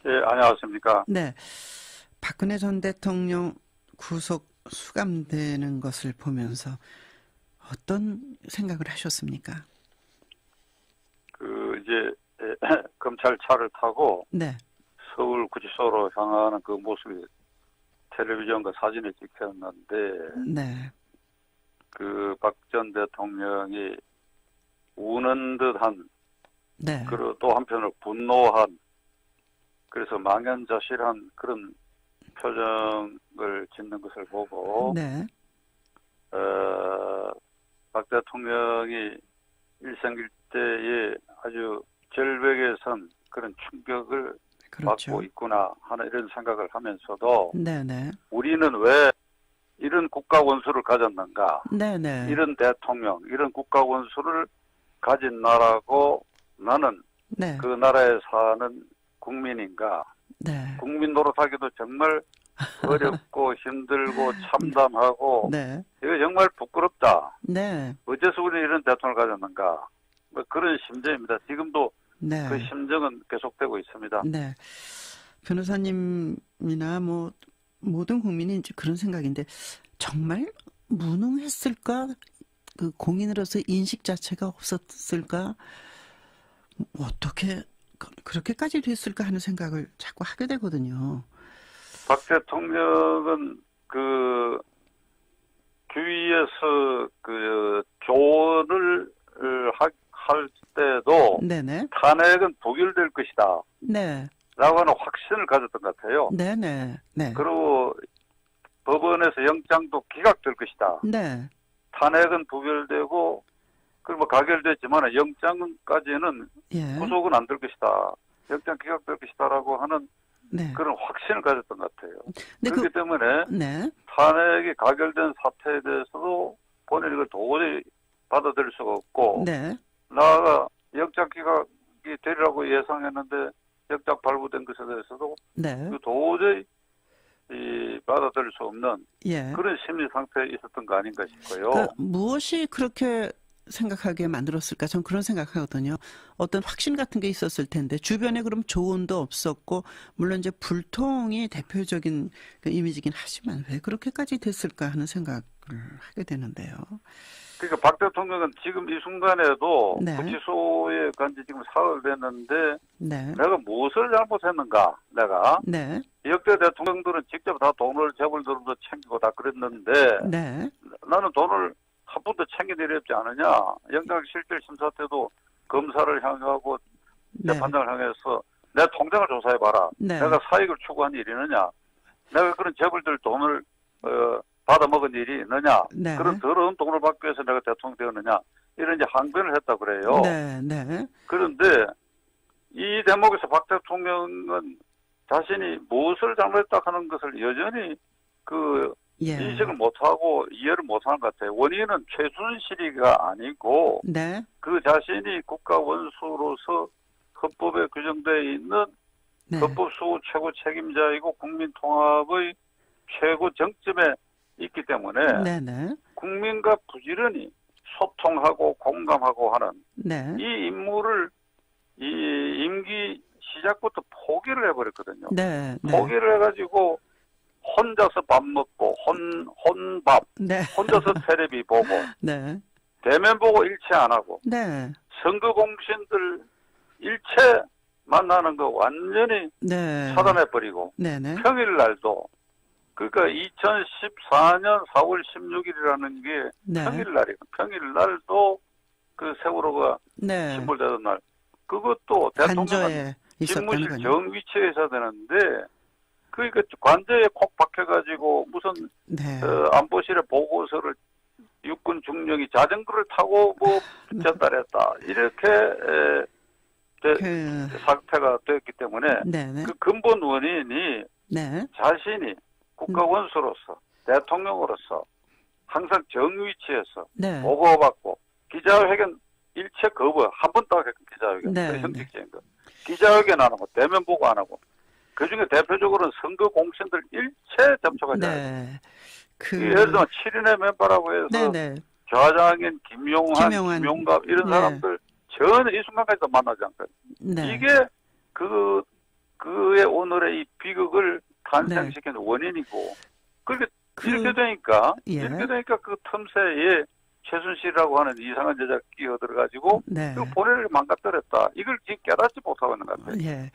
예, 안녕하십니까. 네. 박근혜 전 대통령 구속 수감되는 것을 보면서 어떤 생각을 하셨습니까? 이제, 검찰 차를 타고 네. 서울 구치소로 향하는 그 모습이 텔레비전과 사진에 찍혔는데, 네. 그 박 전 대통령이 우는 듯한, 네. 그리고 또 한편으로 분노한, 그래서 망연자실한 그런 표정을 짓는 것을 보고, 네. 어, 박 대통령이 일생일대에 아주 절벽에 선 그런 충격을 받고 그렇죠. 있구나 하는 이런 생각을 하면서도 네네. 우리는 왜 이런 국가 원수를 가졌는가? 네네. 이런 대통령, 이런 국가 원수를 가진 나라고 나는 네. 그 나라에 사는 국민인가? 네. 국민 노릇하기도 정말 어렵고 힘들고 참담하고 네. 이거 정말 부끄럽다. 네. 어째서 우리 이런 대통령을 가졌는가? 뭐 그런 심정입니다. 지금도 그 네. 심정은 계속되고 있습니다. 네. 변호사님이나 뭐 모든 국민이 이제 그런 생각인데 정말 무능했을까? 그 공인으로서 인식 자체가 없었을까? 어떻게 그렇게까지 됐을까 하는 생각을 자꾸 하게 되거든요. 박 대통령은 그 주위에서 그 조언을 할 때도 네네. 탄핵은 부결될 것이다. 네. 라고 하는 확신을 가졌던 것 같아요. 네네. 네. 그리고 법원에서 영장도 기각될 것이다. 네. 탄핵은 부결되고 그리고 가결됐지만 영장까지는 예. 구속은 안 될 것이다. 영장 기각될 것이다라고 하는 네. 그런 확신을 가졌던 것 같아요. 근데 그렇기 때문에 네. 탄핵이 가결된 사태에 대해서도 본인이 이걸 도저히 받아들일 수가 없고 네. 나아가 영장 기각이 되리라고 예상했는데 영장 발부된 것에 대해서도 네. 도저히 받아들일 수 없는 예. 그런 심리 상태에 있었던 거 아닌가 싶어요. 그러니까 무엇이 그렇게 생각하게 만들었을까? 전 그런 생각하거든요. 어떤 확신 같은 게 있었을 텐데 주변에 그럼 조언도 없었고 물론 이제 불통이 대표적인 그 이미지긴 하지만 왜 그렇게까지 됐을까 하는 생각을 하게 되는데요. 그러니까 박 대통령은 지금 이 순간에도 네. 구치소에 간지 지금 사흘 됐는데 네. 내가 무엇을 잘못했는가? 내가 네. 역대 대통령들은 직접 다 돈을 재벌들도 챙기고 다 그랬는데 네. 나는 돈을 한 푼도 챙긴 일이 없지 않느냐. 영장실질 심사 때도 검사를 향하고 네. 재판장을 향해서 내 통장을 조사해봐라. 네. 내가 사익을 추구한 일이 있느냐. 내가 그런 재벌들 돈을 받아먹은 일이 있느냐. 네. 그런 더러운 돈을 받기 위해서 내가 대통령 되었느냐. 이런 이제 항변을 했다 그래요. 네. 네. 그런데 이 대목에서 박 대통령은 자신이 무엇을 잘못했다 하는 것을 여전히 그 예. 인식을 못하고 이해를 못하는 것 같아요. 원인은 최순실이가 아니고 네. 그 자신이 국가 원수로서 헌법에 규정되어 있는 네. 헌법수호 최고 책임자이고 국민 통합의 최고 정점에 있기 때문에 네네. 국민과 부지런히 소통하고 공감하고 하는 네. 이 임무를 이 임기 시작부터 포기를 해버렸거든요. 네. 네. 포기를 해가지고 혼자서 밥 먹고 혼밥 네. 혼자서 텔레비 보고 네. 대면 보고 일체 안 하고 네. 선거 공신들 일체 만나는 거 완전히 네. 차단해버리고 네네. 평일날도 그러니까 2014년 4월 16일이라는 게 네. 평일날이에요. 평일날도 그 세월호가 네. 침몰되던 날 그것도 대통령은 관저에 있었다는 집무실 거죠. 정 위치에 있어야 되는데 그러니까 관저에 콕 박혀가지고 무슨 네. 안보실에 보고서를 육군 중령이 자전거를 타고 뭐 전달했다 이렇게 그, 사태가 됐기 때문에 네네. 그 근본 원인이 네. 자신이 국가 원수로서 대통령으로서 항상 정위치에서 네. 보고받고 기자회견 일체 거부 한 번도 하겠 기자회견 네, 그 형식적인 거 기자회견 안 하고 대면 보고 안 하고 그중에 대표적으로는 선거 공신들 일체 접촉하지 않아요. 네. 그, 예를 들면 7인의 멤버라고 해서 네네. 좌장인 김용한, 김용한. 김용갑 이런 네. 사람들 전혀 이 순간까지도 만나지 않거든요. 네. 이게 그의 그게 오늘의 이 비극을 탄생시킨 원인이고, 그렇게 이렇게 되니까 예. 그 틈새에 최순실이라고 하는 이상한 여자 끼어들어가지고 네. 그 본회를 망가뜨렸다. 이걸 지금 깨닫지 못하고 있는 것 같아요. 예.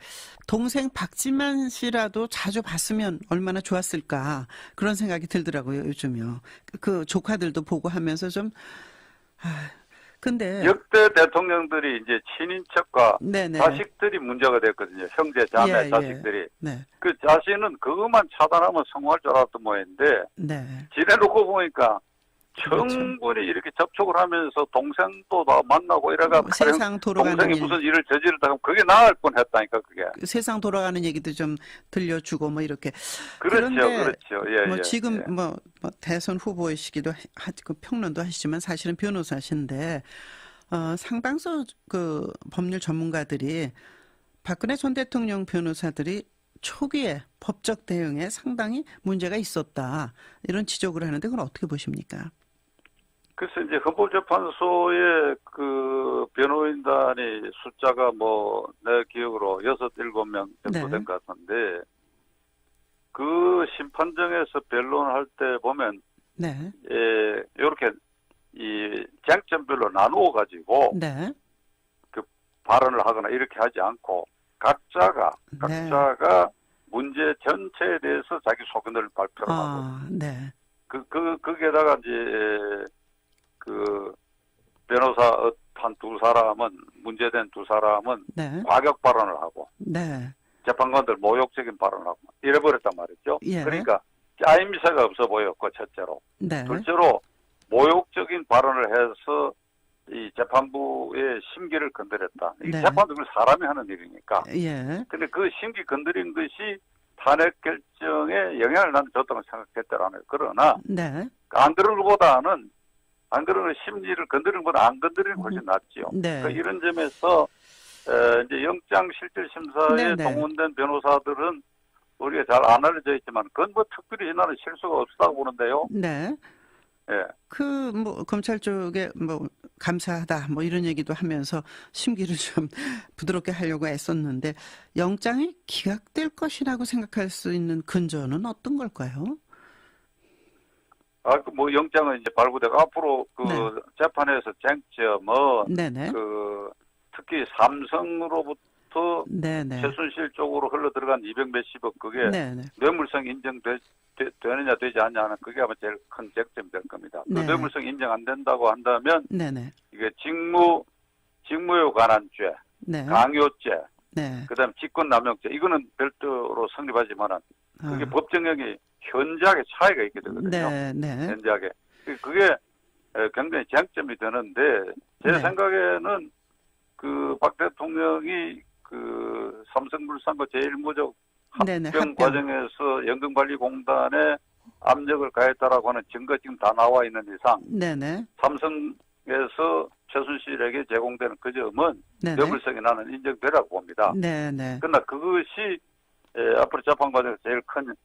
동생 박지만 씨라도 자주 봤으면 얼마나 좋았을까 그런 생각이 들더라고요, 요즘요. 그 조카들도 보고 하면서 좀 근데 역대 대통령들이 이제 친인척과 네네. 자식들이 문제가 됐거든요. 형제, 자매, 예, 예. 자식들이. 네. 그 자신은 그것만 차단하면 성공할 줄 알았던 모양인데 네. 지내놓고 보니까 그렇죠. 충분히 이렇게 접촉을 하면서 동생도 다 만나고 이래가 세상 돌아가는 동생이 일. 무슨 일을 저지르다 하면 그게 나을 뻔했다니까 그게. 세상 돌아가는 얘기도 좀 들려주고 뭐 이렇게. 그렇죠, 그런데 그렇죠. 예, 뭐 예, 지금 예. 뭐 대선 후보이시기도 그 평론도 하시지만 사실은 변호사신데 상당수 그 법률 전문가들이 박근혜 전 대통령 변호사들이 초기에 법적 대응에 상당히 문제가 있었다 이런 지적을 하는데 그건 어떻게 보십니까? 그래서 이제 헌법재판소의 그 변호인단이 숫자가 뭐 내 기억으로 6-7명 정도 네. 된 것 같은데 그 심판정에서 변론할 때 보면 네, 이렇게 이 쟁점별로 나누어 가지고 네, 발언을 하거나 이렇게 하지 않고 각자가 네. 문제 전체에 대해서 자기 소견을 발표를 하고 네, 거기에다가 이제 그 변호사 한 두 사람은 문제된 두 사람은 네, 과격 발언을 하고 네, 재판관들 모욕적인 발언을 하고 이래버렸단 말이죠. 예. 그러니까 짜임새가 없어 보였고 첫째로, 네, 둘째로 모욕적인 발언을 해서 이 재판부의 심기를 건드렸다. 이 네. 재판부는 사람이 하는 일이니까. 예, 근데 그 심기 건드린 것이 탄핵 결정에 영향을 나는 줬다고 생각했더라고요. 그러나 네, 안 그런 것보다는 안 그러는 심리를 건드리는 것보다 안 건드리는 것이 훨씬 낫지요. 네. 그러니까 이런 점에서 이제 영장실질심사에 네, 네. 동원된 변호사들은 우리가 잘 안 알려져 있지만 그건 뭐 특별히 나는 실수가 없다고 보는데요. 네. 예. 그 뭐 검찰 쪽에 뭐 감사하다 뭐 이런 얘기도 하면서 심기를 좀 부드럽게 하려고 애썼는데 영장이 기각될 것이라고 생각할 수 있는 근거는 어떤 걸까요? 그 뭐 영장은 이제 발부되고 앞으로 그 네. 재판에서 쟁점은 네네. 그 특히 삼성으로부터 네네. 최순실 쪽으로 흘러 들어간 200 몇십억 그게 네네. 뇌물성 인정되느냐 되지 않냐는 그게 아마 제일 큰 쟁점이 될 겁니다. 그 네. 뇌물성 인정 안 된다고 한다면 네네. 이게 직무에 관한 죄, 네. 강요죄, 네. 그다음 직권남용죄 이거는 별도로 성립하지만은 그게 법정형이 현저하게 차이가 있게 되거든요. 네. 네. 현저하게. 그게 굉장히 쟁점이 되는데 제 네. 생각에는 그 박 대통령이 그 삼성물산과 제일모적 네네. 합병 과정에서 연금관리공단에 압력을 가했다라고 하는 증거 지금 다 나와 있는 이상 네네. 삼성에서 최순실에게 제공되는 그 점은 네네. 뇌물성이 나는 인정되라고 봅니다. 네네. 그러나 그것이 앞으로 재판 과정에서 제일 큰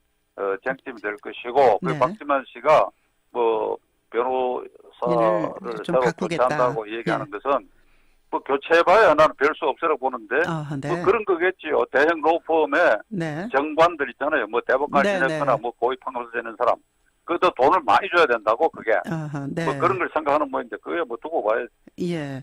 쟁점이 될 것이고 그 네. 박지만 씨가 뭐 변호사를 좀 새로 바꾸겠다. 교체한다고 얘기하는 예. 것은 뭐 교체해봐야 나는 별 수 없으라고 보는데 네. 뭐 그런 거겠지요. 대형 로펌에 네. 정관들 있잖아요. 뭐 대법관 네, 지냈거나 네. 뭐 고위 판검사 되는 사람 그것도 돈을 많이 줘야 된다고 그게 네. 뭐 그런 걸 생각하는 모양인데 그게 뭐 두고 봐야지. 예.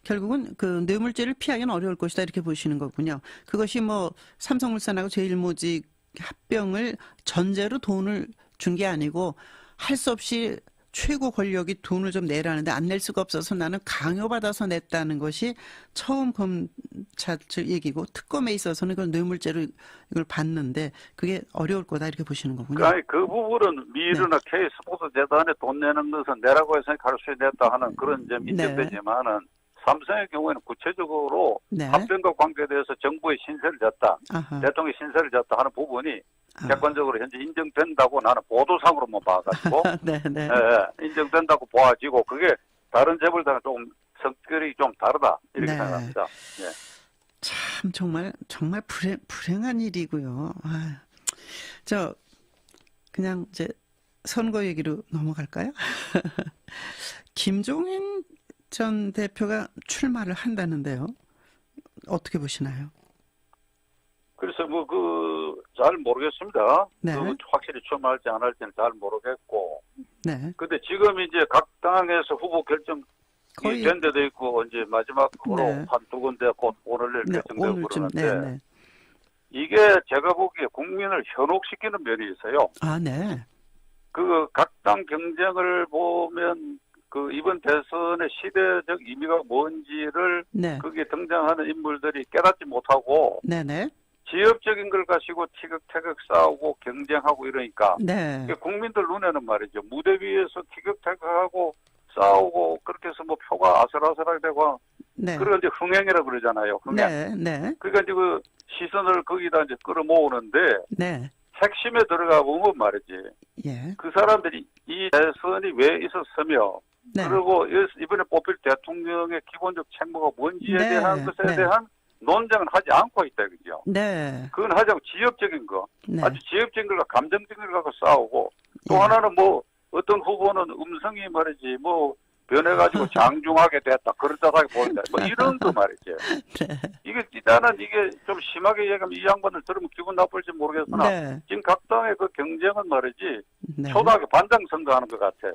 결국은 그 뇌물죄를 피하기는 어려울 것이다 이렇게 보시는 거군요. 그것이 뭐 삼성물산하고 제일모직 합병을 전제로 돈을 준 게 아니고 할 수 없이 최고 권력이 돈을 좀 내라는데 안 낼 수가 없어서 나는 강요받아서 냈다는 것이 처음 검찰 얘기고 특검에 있어서는 그걸 뇌물죄로 이걸 받는데 그게 어려울 거다 이렇게 보시는 거군요. 아니 그 부분은 미르나 K스포츠 재단에 돈 내는 것은 내라고 해서 할 수 있다 하는 그런 점이 네. 인정되지만은 삼성의 경우에는 구체적으로 네. 합병과 관계돼서 정부의 신세를 졌다, 아하. 대통령의 신세를 졌다 하는 부분이 아. 객관적으로 현재 인정된다고 나는 보도상으로만 봐가지고 네, 네. 인정된다고 보아지고 그게 다른 재벌들은 조금 성격이 좀 다르다 이렇게 네. 생각합니다. 예. 참 정말 불행한 일이고요. 저 그냥 이제 선거 얘기로 넘어갈까요? 김종인 전 대표가 출마를 한다는데요. 어떻게 보시나요? 그래서 뭐 잘 모르겠습니다. 네. 확실히 출마할지 안 할지는 잘 모르겠고. 네. 근데 지금 이제 각 당에서 후보 결정이 거의 된 데도 있고 이제 마지막으로 네. 한두 군데 곧 오늘 내일 네, 결정되고 오늘쯤 그러는데 네, 네. 이게 제가 보기에 국민을 현혹시키는 면이 있어요. 아, 네. 각 당 경쟁을 보면 이번 대선의 시대적 의미가 뭔지를 네. 거기에 등장하는 인물들이 깨닫지 못하고 네, 네. 지역적인 걸 가지고 티격태격 싸우고 경쟁하고 이러니까 네. 국민들 눈에는 말이죠. 무대 위에서 티격태격하고 싸우고 그렇게 해서 뭐 표가 아슬아슬하게 되고 네. 그걸 이제 흥행이라고 그러잖아요. 흥행. 네. 네. 그러니까 이제 시선을 거기다 이제 끌어모으는데 네. 핵심에 들어가 보면 말이지. 예. 그 사람들이 이 대선이 왜 있었으며 네. 그리고 이번에 뽑힐 대통령의 기본적 책무가 뭔지에 네. 대한 것에 네. 대한 논쟁은 하지 않고 있다 그죠. 네. 그건 하자고 지역적인 거, 네. 아주 지역적인 걸과 감정적인 걸 갖고 싸우고 또 예. 하나는 뭐 어떤 후보는 음성이 말이지 뭐 변해가지고 장중하게 됐다 그렇다하게 보인다 뭐 이런 거 말이지. 네. 이게 나는 이게 좀 심하게 얘기하면 이 양반을 들으면 기분 나쁠지 모르겠으나 네. 지금 각 당의 그 경쟁은 말이지 네. 초등학교 반장 선거하는 것 같아.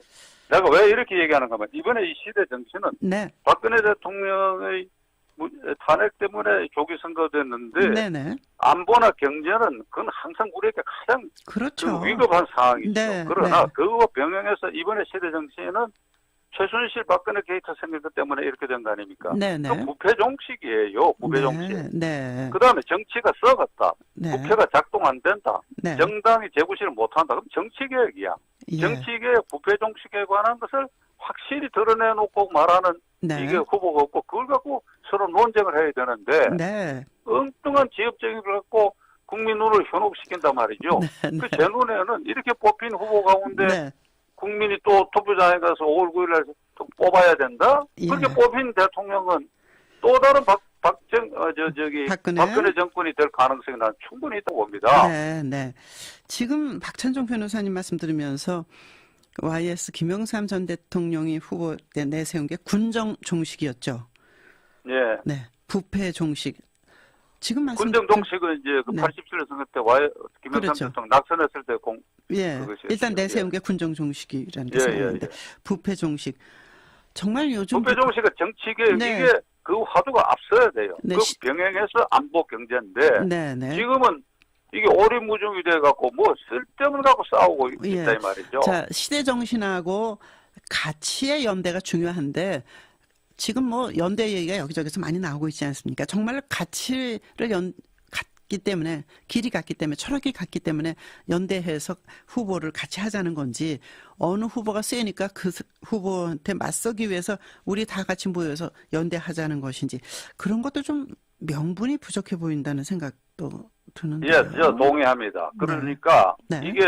내가 왜 이렇게 얘기하는가 하면 이번에 이 시대 정치는 네. 박근혜 대통령의 탄핵 때문에 조기 선거됐는데 네, 네. 안보나 경제는 그건 항상 우리에게 가장 그렇죠. 위급한 상황이죠. 네, 그러나 네. 그거 병행해서 이번에 시대 정치는 최순실 박근혜 게이트 생겼기 때문에 이렇게 된 거 아닙니까? 네, 네. 그 부패 정식이에요. 부패 정식. 네. 네. 그다음에 정치가 썩었다. 네. 부패가 작동 안 된다. 네. 정당이 재구실을 못한다. 그럼 정치개혁이야. 예. 정치개혁, 부패 정치에 관한 것을 확실히 드러내놓고 말하는 네. 이게 후보가 없고 그걸 갖고 서로 논쟁을 해야 되는데 네. 엉뚱한 지역적인 걸 갖고 국민 눈을 현혹시킨단 말이죠. 네. 네. 제 눈에는 이렇게 뽑힌 후보 가운데 네. 국민이 또 투표장에 가서 5월 9일 날 또 뽑아야 된다? 예. 그렇게 뽑힌 대통령은 또 다른 박근혜 정권이 될 가능성이 난 충분히 있다고 봅니다. 네, 네. 지금 박찬종 변호사님 말씀 들으면서 YS 김영삼 전 대통령이 후보 때 내세운 게 군정 종식이었죠. 예. 네. 부패 종식. 지금 말씀 군정 종식은 이제 네. 87년 선거 때 김영삼 그렇죠. 대통령 낙선했을 때 예. 그것이었죠. 일단 내세운 예. 게 군정 종식이라는 게 예, 생각나는데 예, 예. 부패 종식. 정말 요즘 부패 종식은 정치개혁 네. 이게 그 화두가 앞서야 돼요. 네. 그 병행해서 안보 경제인데 네, 네. 지금은 이게 오리무중이 돼갖고 뭐 쓸데없는 갖고 싸우고 있다 예. 이 말이죠. 자, 시대 정신하고 가치의 연대가 중요한데 지금 뭐 연대 얘기가 여기저기서 많이 나오고 있지 않습니까? 정말 가치를 같기 때문에 길이 같기 때문에 철학이 같기 때문에 연대해서 후보를 같이 하자는 건지 어느 후보가 세니까 그 후보한테 맞서기 위해서 우리 다 같이 모여서 연대하자는 것인지 그런 것도 좀 명분이 부족해 보인다는 생각도 드는데요. 예, 저 동의합니다. 그러니까 네. 이게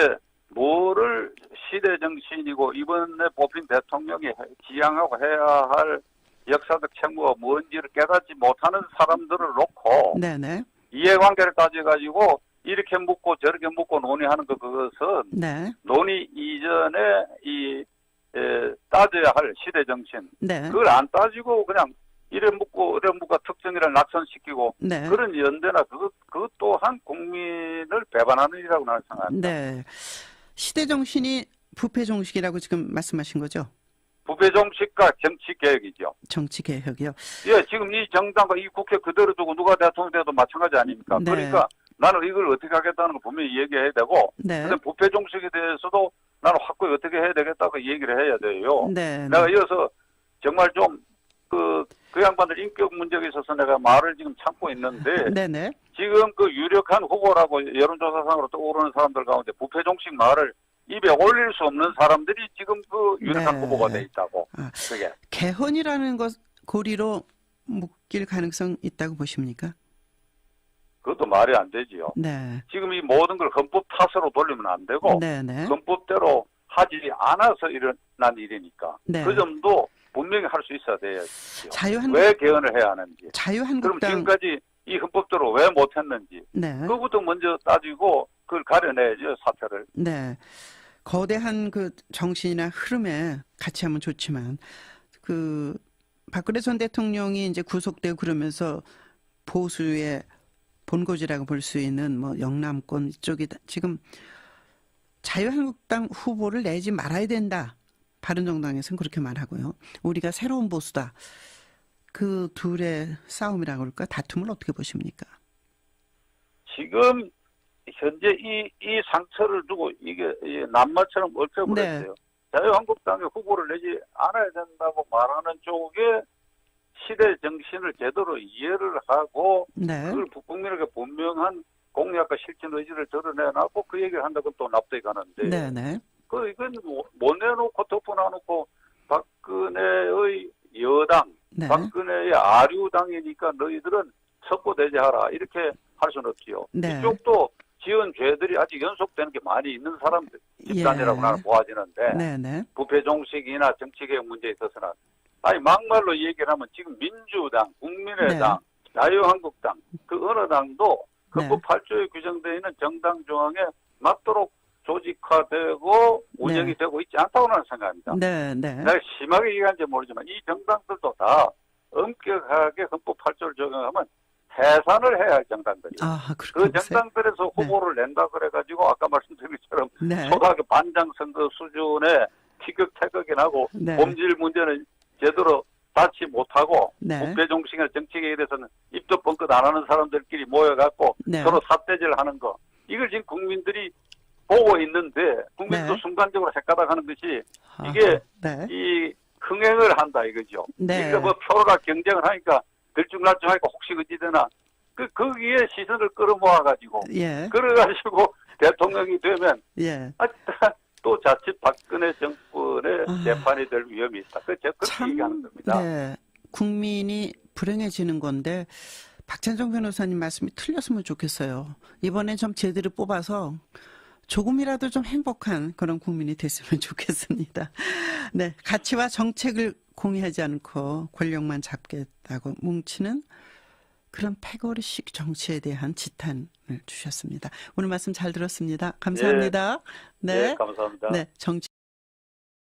뭐를 시대 정신이고 이번에 뽑힌 대통령이 지향하고 해야 할 역사적 책무가 뭔지를 깨닫지 못하는 사람들을 놓고 네네. 이해관계를 따져가지고 이렇게 묻고 저렇게 묻고 논의하는 그것은 네. 논의 이전에 따져야 할 시대 정신 네. 그걸 안 따지고 그냥 이래 묻고 이래 묻고 특정이를 낙선시키고 네. 그런 연대나 그것 또한 국민을 배반하는 일이라고 나는 생각합니다. 네. 시대 정신이 부패 정식이라고 지금 말씀하신 거죠? 부패 정식과 정치 개혁이죠. 정치 개혁이요. 예, 지금 이 정당과 이 국회 그대로 두고 누가 대통령 돼도 마찬가지 아닙니까? 네. 그러니까 나는 이걸 어떻게 하겠다는 걸 분명히 얘기해야 되고 네. 근데 부패 정식에 대해서도 나는 확고히 어떻게 해야 되겠다고 얘기를 해야 돼요. 네. 내가 이어서 정말 좀 그 양반들 인격 문제에 있어서 내가 말을 지금 참고 있는데 네네. 지금 그 유력한 후보라고 여론조사상으로 떠오르는 사람들 가운데 부패 정식 말을 입에 올릴 수 없는 사람들이 지금 그 유력한 네. 후보가 돼 있다고. 아, 그게. 개헌이라는 것 고리로 묶일 가능성 있다고 보십니까? 그것도 말이 안 되지요. 네. 지금 이 모든 걸 헌법 탓으로 돌리면 안 되고 네네. 헌법대로 하지 않아서 일어난 일이니까 네. 그 점도 분명히 할 수 있어야 돼야죠. 자유한국 왜 개헌을 해야 하는지. 그럼 자유한국당 지금까지 이 헌법대로 왜 못했는지 네. 그것부터 먼저 따지고 그걸 가려내야죠 사태를. 네. 거대한 그 정신이나 흐름에 같이 하면 좋지만 그 박근혜 전 대통령이 이제 구속되고 그러면서 보수의 본고지라고 볼 수 있는 뭐 영남권 이쪽이 지금 자유한국당 후보를 내지 말아야 된다. 바른정당에서는 그렇게 말하고요. 우리가 새로운 보수다. 그 둘의 싸움이라고 그럴까? 다툼을 어떻게 보십니까? 지금 현재 이 상처를 두고 이게 남마처럼 얽혀버렸어요. 네. 자유한국당의 후보를 내지 않아야 된다고 말하는 쪽에 시대 정신을 제대로 이해를 하고 네. 그걸 국민에게 분명한 공약과 실천 의지를 드러내놨고 그 얘기를 한다고 또 납득이 가는데 네네. 이건 못 내놓고 덮어놔놓고 박근혜의 여당, 네. 박근혜의 아류당이니까 너희들은 첩보대제하라 이렇게 할 수는 없지요. 네. 이쪽도 지은 죄들이 아직 연속되는 게 많이 있는 사람들 집단이라고 나는 보아지는데 네네. 부패 종식이나 정치개혁 문제에 있어서는 아니 막말로 얘기를 하면 지금 민주당, 국민의당, 자유한국당 그 어느 당도 헌법 8조에 규정되어 있는 정당 조항에 맞도록 조직화되고 운영이 되고 있지 않다고 나는 생각합니다. 네네. 내가 심하게 얘기하는지 모르지만 이 정당들도 다 엄격하게 헌법 8조를 적용하면 해산을 해야 할 정당들이에요. 아, 그 정당들에서 후보를 낸다 그래가지고 아까 말씀드린 것처럼 네. 초등학교 반장 선거 수준의 티격태격이 나고 네. 본질 문제는 제대로 닿지 못하고 네. 부패 종식이나 정치계에 대해서는 입도 뻥끗 안 하는 사람들끼리 모여갖고 네. 서로 삿대질하는 거 이걸 지금 국민들이 보고 있는데 국민도 네. 순간적으로 헷가닥하는 것이 이게 네. 이 흥행을 한다 이거죠. 네. 이거 뭐 표가 경쟁을 하니까 들쭉날쭉하니까 혹시 어찌되나 거기에 시선을 끌어모아가지고 예. 그래가지고 대통령이 되면 예. 또 자칫 박근혜 정권의 재판이 될 위험이 있다. 그렇게 얘기하는 겁니다. 네. 국민이 불행해지는 건데 박찬정 변호사님 말씀이 틀렸으면 좋겠어요. 이번에 좀 제대로 뽑아서 조금이라도 좀 행복한 그런 국민이 됐으면 좋겠습니다. 네, 가치와 정책을 공유하지 않고 권력만 잡겠다고 뭉치는 그런 패거리식 정치에 대한 지탄을 주셨습니다. 오늘 말씀 잘 들었습니다. 감사합니다. 네, 네, 감사합니다. 네, 정치